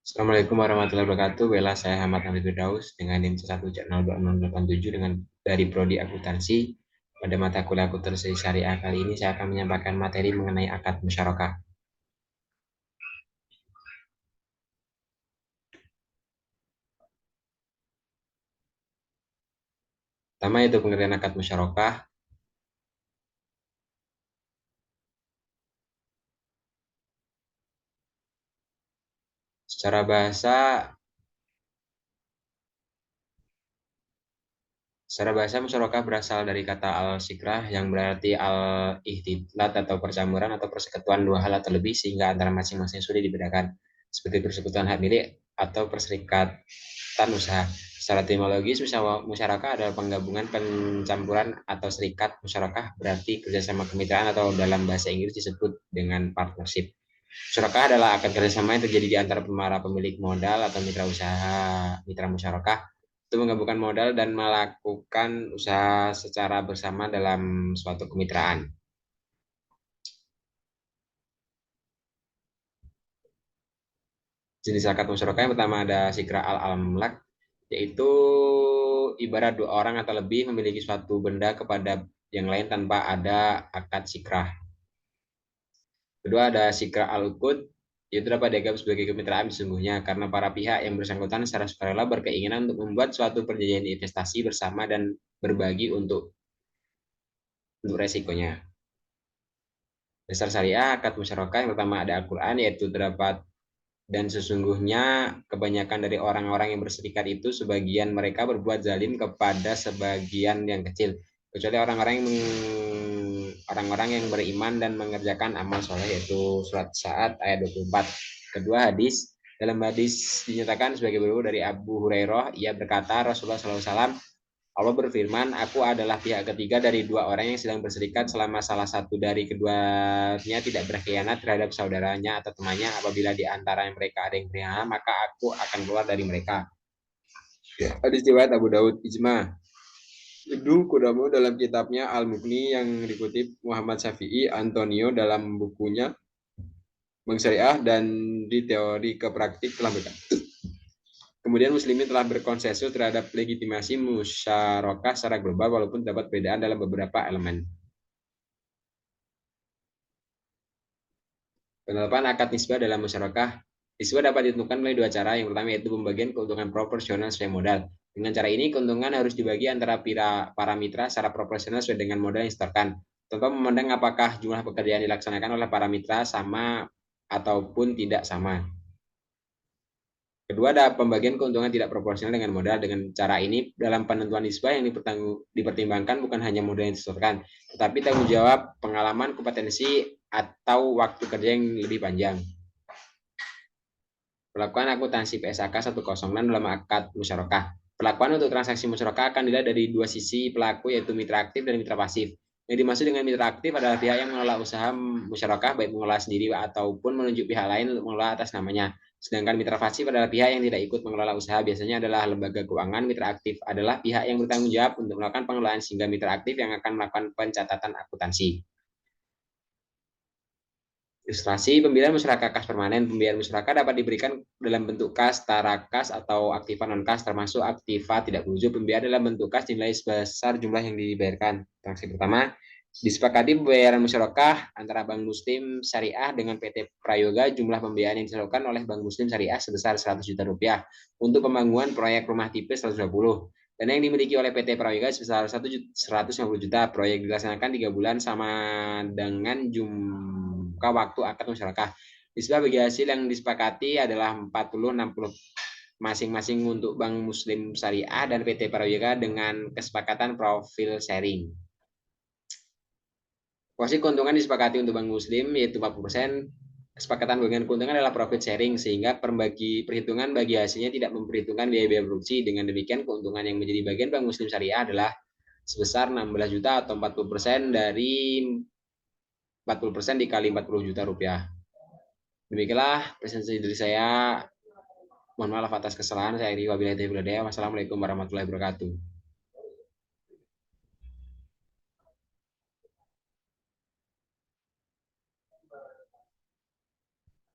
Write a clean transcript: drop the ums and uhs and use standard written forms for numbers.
Assalamualaikum warahmatullahi wabarakatuh. Bella, saya Ahmad Nabi Firdaus dengan NIM 1.02087 dengan dari Prodi Akuntansi. Pada mata kuliah akuntansi syariah kali ini saya akan menyampaikan materi mengenai akad musyarakah. Pertama itu pengertian akad musyarakah. Secara bahasa Secara bahasa musyarakah berasal dari kata al-sikrah yang berarti al-ihtidlat atau percampuran atau persekutuan dua hal atau lebih sehingga antara masing-masing sulit dibedakan, seperti persekutuan hak milik atau perserikatan usaha. Secara etimologis, musyarakah adalah penggabungan, pencampuran atau serikat. Musyarakah berarti kerjasama kemitraan atau dalam bahasa Inggris disebut dengan partnership. Musyarakah adalah akad kerjasama yang terjadi di antara para pemilik modal atau mitra usaha. Mitra musyarakah itu menggabungkan modal dan melakukan usaha secara bersama dalam suatu kemitraan. Jenis akad musyarakah yang pertama ada sikra al-amlak, yaitu ibarat dua orang atau lebih memiliki suatu benda kepada yang lain tanpa ada akad sikrah. Kedua ada sikra al-uqud, yaitu dapat dianggap sebagai kemitraan sesungguhnya karena para pihak yang bersangkutan secara sukarela berkeinginan untuk membuat suatu perjanjian investasi bersama dan berbagi untuk resikonya. Dasar syariah akad musyarakah yang pertama ada Al-Quran, yaitu terdapat dan sesungguhnya kebanyakan dari orang-orang yang berserikat itu sebagian mereka berbuat zalim kepada sebagian yang kecil, kecuali orang-orang yang beriman dan mengerjakan amal soleh, yaitu surat Sa'ad ayat 24. Kedua hadis, dalam hadis dinyatakan sebagai berikut dari Abu Hurairah, ia berkata Rasulullah SAW, Allah berfirman, aku adalah pihak ketiga dari dua orang yang sedang berserikat selama salah satu dari keduanya tidak berkhianat terhadap saudaranya atau temannya. Apabila di antara mereka ada yang berkhianat, maka aku akan keluar dari mereka. Hadis riwayat Abu Daud Ijma. Ibnu Qudamah dalam kitabnya Al-Mughni yang dikutip Muhammad Syafi'i Antonio dalam bukunya Bank Syariah dan di teori ke praktik telah berkata. Kemudian muslimin telah berkonsensus terhadap legitimasi musyarakah secara global walaupun terdapat perbedaan dalam beberapa elemen. Penerapan akad nisbah dalam musyarakah. Nisbah dapat ditentukan melalui dua cara. Yang pertama yaitu pembagian keuntungan proporsional sesuai modal. Dengan cara ini keuntungan harus dibagi antara para mitra secara proporsional sesuai dengan modal yang disetorkan. Tanpa memandang apakah jumlah pekerjaan dilaksanakan oleh para mitra sama ataupun tidak sama. Kedua, ada pembagian keuntungan tidak proporsional dengan modal. Dengan cara ini, dalam penentuan nisbah yang dipertimbangkan bukan hanya modal yang disetorkan, tetapi tanggung jawab, pengalaman, kompetensi, atau waktu kerja yang lebih panjang. Perlakuan akuntansi PSAK 106 dalam akad musyarakah. Perlakuan untuk transaksi musyarakah akan dilihat dari dua sisi pelaku, yaitu mitra aktif dan mitra pasif. Yang dimaksud dengan mitra aktif adalah pihak yang mengelola usaha musyarakah, baik mengelola sendiri ataupun menunjuk pihak lain untuk mengelola atas namanya. Sedangkan mitra pasif adalah pihak yang tidak ikut mengelola usaha, biasanya adalah lembaga keuangan. Mitra aktif adalah pihak yang bertanggung jawab untuk melakukan pengelolaan, sehingga mitra aktif yang akan melakukan pencatatan akuntansi. Ilustrasi pembiayaan masyarakat kas permanen. Pembiayaan masyarakat dapat diberikan dalam bentuk kas, tara kas, atau aktiva non kas, termasuk aktiva tidak berwujud. Pembiayaan dalam bentuk kas dinilai sebesar jumlah yang dibayarkan. Transaksi pertama, disepakati pembayaran masyarakat antara Bank Muslim Syariah dengan PT Prayoga. Jumlah pembiayaan yang disalurkan oleh Bank Muslim Syariah sebesar 100 juta rupiah untuk pembangunan proyek rumah tipe 120. Dan yang dimiliki oleh PT Prayoga sebesar 150 juta. Proyek dilaksanakan 3 bulan sama dengan jumlah waktu akad musyarakah. Nisbah bagi hasil yang disepakati adalah 40-60 masing-masing untuk Bank Muslim Syariah dan PT Prayoga dengan kesepakatan profil sharing. Porsi keuntungan disepakati untuk Bank Muslim yaitu 40%. Kesepakatan bagian keuntungan adalah profit sharing sehingga perhitungan bagi hasilnya tidak memperhitungkan biaya-biaya produksi. Dengan demikian keuntungan yang menjadi bagian Bank Muslim Syariah adalah sebesar 16 juta atau 40% dari 40% dikali 40 juta rupiah. Demikianlah presentasi dari saya. Mohon maaf atas kesalahan. Saya Iri wabillahi taufiq wal hidayah. Wassalamualaikum warahmatullahi wabarakatuh.